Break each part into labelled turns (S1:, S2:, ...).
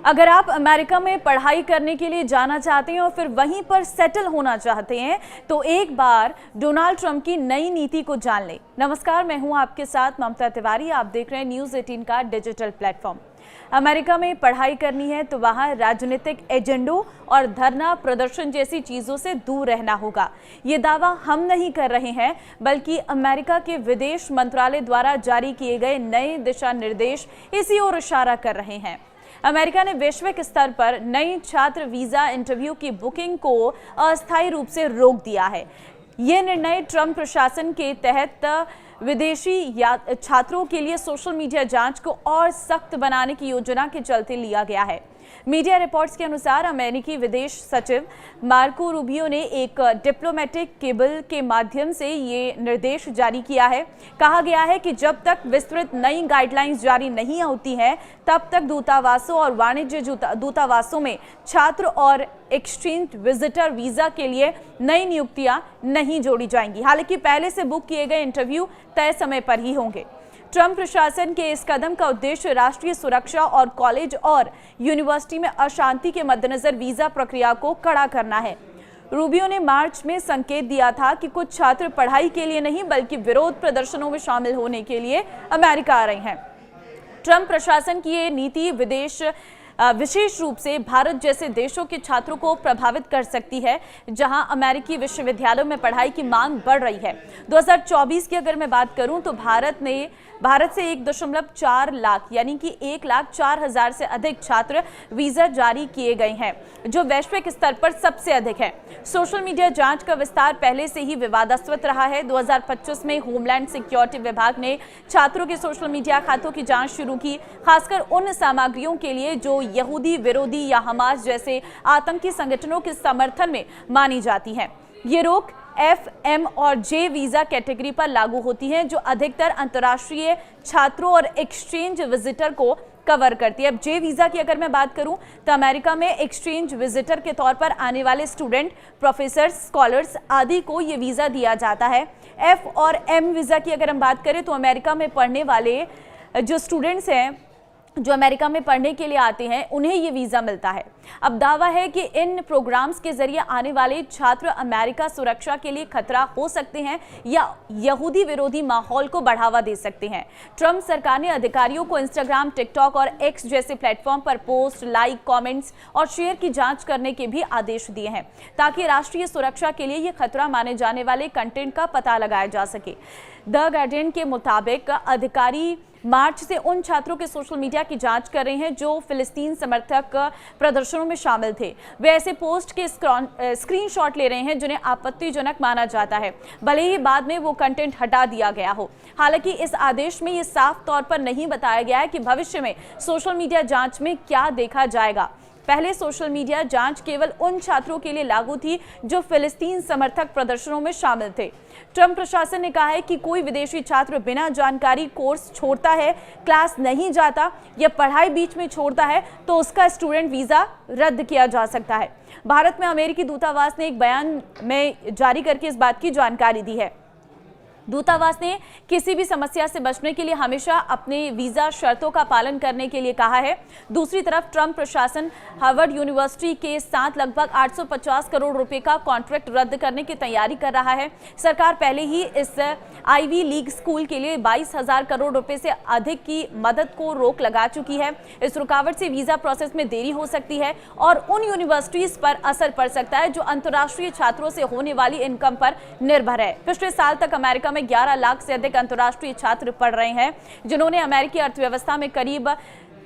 S1: अगर आप अमेरिका में पढ़ाई करने के लिए जाना चाहते हैं और फिर वहीं पर सेटल होना चाहते हैं तो एक बार डोनाल्ड ट्रंप की नई नीति को जान लें। नमस्कार, मैं हूं आपके साथ ममता तिवारी। आप देख रहे हैं न्यूज़ 18 का डिजिटल प्लेटफॉर्म। अमेरिका में पढ़ाई करनी है तो वहां राजनीतिक एजेंडों और धरना प्रदर्शन जैसी चीजों से दूर रहना होगा। ये दावा हम नहीं कर रहे हैं, बल्कि अमेरिका के विदेश मंत्रालय द्वारा जारी किए गए नए दिशा निर्देश इसी ओर इशारा कर रहे हैं। अमेरिका ने वैश्विक स्तर पर नई छात्र वीजा इंटरव्यू की बुकिंग को अस्थायी रूप से रोक दिया है। ये निर्णय ट्रंप प्रशासन के तहत विदेशी छात्रों के लिए सोशल मीडिया जांच को और सख्त बनाने की योजना के चलते लिया गया है। मीडिया रिपोर्ट्स के अनुसार अमेरिकी विदेश सचिव मार्को रूबियो ने एक डिप्लोमेटिक केबल के माध्यम से ये निर्देश जारी किया है। कहा गया है कि जब तक विस्तृत नई गाइडलाइंस जारी नहीं होती हैं, तब तक दूतावासों और वाणिज्य दूतावासों में छात्र और एक्सचेंज विजिटर वीजा के लिए नई नियुक्तियां नहीं जोड़ी जाएंगी। हालांकि पहले से बुक किए गए इंटरव्यू तय समय पर ही होंगे। ट्रंप प्रशासन के इस कदम का उद्देश्य राष्ट्रीय सुरक्षा और कॉलेज और यूनिवर्सिटी में अशांति के मद्देनजर वीजा प्रक्रिया को कड़ा करना है। रूबियो ने मार्च में संकेत दिया था कि कुछ छात्र पढ़ाई के लिए नहीं बल्कि विरोध प्रदर्शनों में शामिल होने के लिए अमेरिका आ रहे हैं। ट्रंप प्रशासन की ये नीति विशेष रूप से भारत जैसे देशों के छात्रों को प्रभावित कर सकती है, जहां अमेरिकी विश्वविद्यालयों में पढ़ाई की मांग बढ़ रही है। 2024 की अगर मैं बात करूं तो भारत से 1.4 लाख यानी कि 1,04,000 से अधिक छात्र वीजा जारी किए गए हैं, जो वैश्विक स्तर पर सबसे अधिक है। सोशल मीडिया जांच का विस्तार पहले से ही विवादास्पद रहा है। 2025 में होमलैंड सिक्योरिटी विभाग ने छात्रों के सोशल मीडिया खातों की जांच शुरू की, खासकर उन सामग्रियों के लिए जो यहूदी विरोधी या हमास जैसे आतंकी संगठनों के समर्थन में मानी जाती है। ये रोक F, M और J वीजा कैटेगरी पर लागू होती है, जो अधिकतर अंतर्राष्ट्रीय छात्रों और एक्सचेंज विजिटर को कवर करती है। अब J वीजा की अगर मैं बात करूं तो अमेरिका में एक्सचेंज विजिटर के तौर पर आने वाले स्टूडेंट, प्रोफेसर, स्कॉलर्स आदि को ये वीजा दिया जाता है। F और M वीजा की अगर हम बात करें तो अमेरिका में पढ़ने वाले जो स्टूडेंट्स हैं, जो अमेरिका में पढ़ने के लिए आते हैं, उन्हें ये वीज़ा मिलता है। अब दावा है कि इन प्रोग्राम्स के जरिए आने वाले छात्र अमेरिका सुरक्षा के लिए खतरा हो सकते हैं या यहूदी विरोधी माहौल को बढ़ावा दे सकते हैं। ट्रंप सरकार ने अधिकारियों को इंस्टाग्राम, टिकटॉक और एक्स जैसे प्लेटफॉर्म पर पोस्ट, लाइक, कमेंट्स और शेयर की जांच करने के भी आदेश दिए हैं, ताकि राष्ट्रीय सुरक्षा के लिए ये खतरा माने जाने वाले कंटेंट का पता लगाया जा सके। द गार्डियन के मुताबिक अधिकारी मार्च से उन छात्रों के सोशल मीडिया की जांच कर रहे हैं जो फिलिस्तीन समर्थक प्रदर्शनों में शामिल थे। वे ऐसे पोस्ट के स्क्रीनशॉट ले रहे हैं जिन्हें आपत्तिजनक माना जाता है, भले ही बाद में वो कंटेंट हटा दिया गया हो। हालांकि इस आदेश में ये साफ तौर पर नहीं बताया गया है कि भविष्य में सोशल मीडिया जांच में क्या देखा जाएगा। पहले सोशल मीडिया जांच केवल उन छात्रों के लिए लागू थी जो फिलिस्तीन समर्थक प्रदर्शनों में शामिल थे। ट्रंप प्रशासन ने कहा है कि कोई विदेशी छात्र बिना जानकारी कोर्स छोड़ता है, क्लास नहीं जाता या पढ़ाई बीच में छोड़ता है तो उसका स्टूडेंट वीजा रद्द किया जा सकता है। भारत में अमेरिकी दूतावास ने एक बयान में जारी करके इस बात की जानकारी दी है। दूतावास ने किसी भी समस्या से बचने के लिए हमेशा अपने वीजा शर्तों का पालन करने के लिए कहा है। दूसरी तरफ ट्रंप प्रशासन हार्वर्ड यूनिवर्सिटी के साथ लगभग 850 करोड़ रुपए का कॉन्ट्रैक्ट रद्द करने की तैयारी कर रहा है। सरकार पहले ही इस आईवी लीग स्कूल के लिए 22,000 करोड़ रुपए से अधिक की मदद को रोक लगा चुकी है। इस रुकावट से वीजा प्रोसेस में देरी हो सकती है और उन यूनिवर्सिटीज पर असर पड़ सकता है जो अंतर्राष्ट्रीय छात्रों से होने वाली इनकम पर निर्भर है। पिछले साल तक अमेरिका में 11 लाख से अधिक अंतर्राष्ट्रीय छात्र पढ़ रहे हैं, जिन्होंने अमेरिकी अर्थव्यवस्था में करीब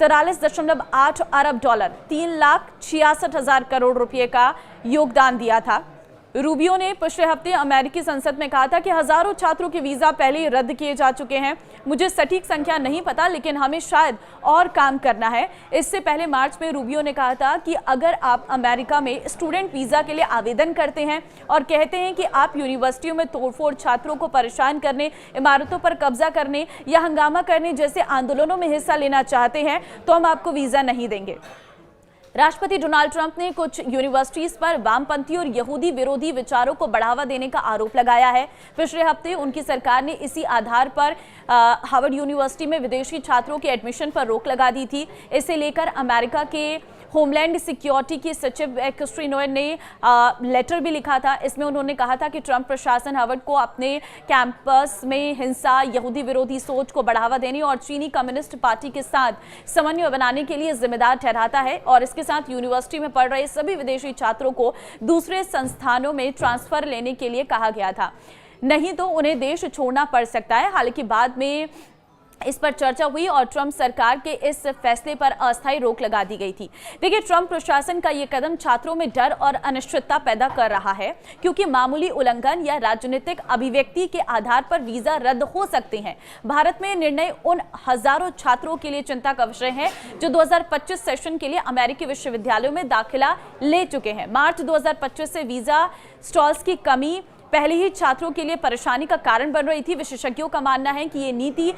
S1: 43.8 अरब डॉलर, 3,66,000 करोड़ रुपए का योगदान दिया था। रूबियो ने पिछले हफ्ते अमेरिकी संसद में कहा था कि हजारों छात्रों के वीजा पहले ही रद्द किए जा चुके हैं। मुझे सटीक संख्या नहीं पता, लेकिन हमें शायद और काम करना है। इससे पहले मार्च में रूबियो ने कहा था कि अगर आप अमेरिका में स्टूडेंट वीजा के लिए आवेदन करते हैं और कहते हैं कि आप यूनिवर्सिटियों में तोड़फोड़, छात्रों को परेशान करने, इमारतों पर कब्जा करने या हंगामा करने जैसे आंदोलनों में हिस्सा लेना चाहते हैं, तो हम आपको वीजा नहीं देंगे। राष्ट्रपति डोनाल्ड ट्रंप ने कुछ यूनिवर्सिटीज पर वामपंथी और यहूदी विरोधी विचारों को बढ़ावा देने का आरोप लगाया है। पिछले हफ्ते उनकी सरकार ने इसी आधार पर हार्वर्ड यूनिवर्सिटी में विदेशी छात्रों के एडमिशन पर रोक लगा दी थी। इसे लेकर अमेरिका के होमलैंड सिक्योरिटी की सचिव क्रिस्टी नोएल ने लेटर भी लिखा था। इसमें उन्होंने कहा था कि ट्रंप प्रशासन हार्वर्ड को अपने कैंपस में हिंसा, यहूदी विरोधी सोच को बढ़ावा देने और चीनी कम्युनिस्ट पार्टी के साथ समन्वय बनाने के लिए जिम्मेदार ठहराता है और इसके साथ यूनिवर्सिटी में पढ़ रहे सभी विदेशी छात्रों को दूसरे संस्थानों में ट्रांसफर लेने के लिए कहा गया था, नहीं तो उन्हें देश छोड़ना पड़ सकता है। हालांकि बाद में इस पर चर्चा हुई और ट्रंप सरकार के इस फैसले पर अस्थायी रोक लगा दी गई थी। देखिए, ट्रंप प्रशासन का यह कदम छात्रों में डर और अनिश्चितता पैदा कर रहा है, क्योंकि मामूली उल्लंघन या राजनीतिक अभिव्यक्ति के आधार पर वीजा रद्द हो सकते हैं। भारत में निर्णय उन हजारों छात्रों के लिए चिंता का विषय है जो 2025 सेशन के लिए अमेरिकी विश्वविद्यालयों में दाखिला ले चुके हैं। मार्च 2025 से वीजा स्टॉल्स की कमी पहले ही छात्रों के लिए परेशानी का कारण बन रही थी। विशेषज्ञों का मानना है कि ये नीति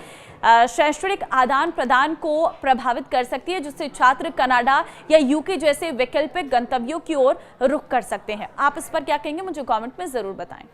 S1: शैक्षणिक आदान प्रदान को प्रभावित कर सकती है, जिससे छात्र कनाडा या यूके जैसे वैकल्पिक गंतव्यों की ओर रुख कर सकते हैं। आप इस पर क्या कहेंगे, मुझे कमेंट में जरूर बताएं।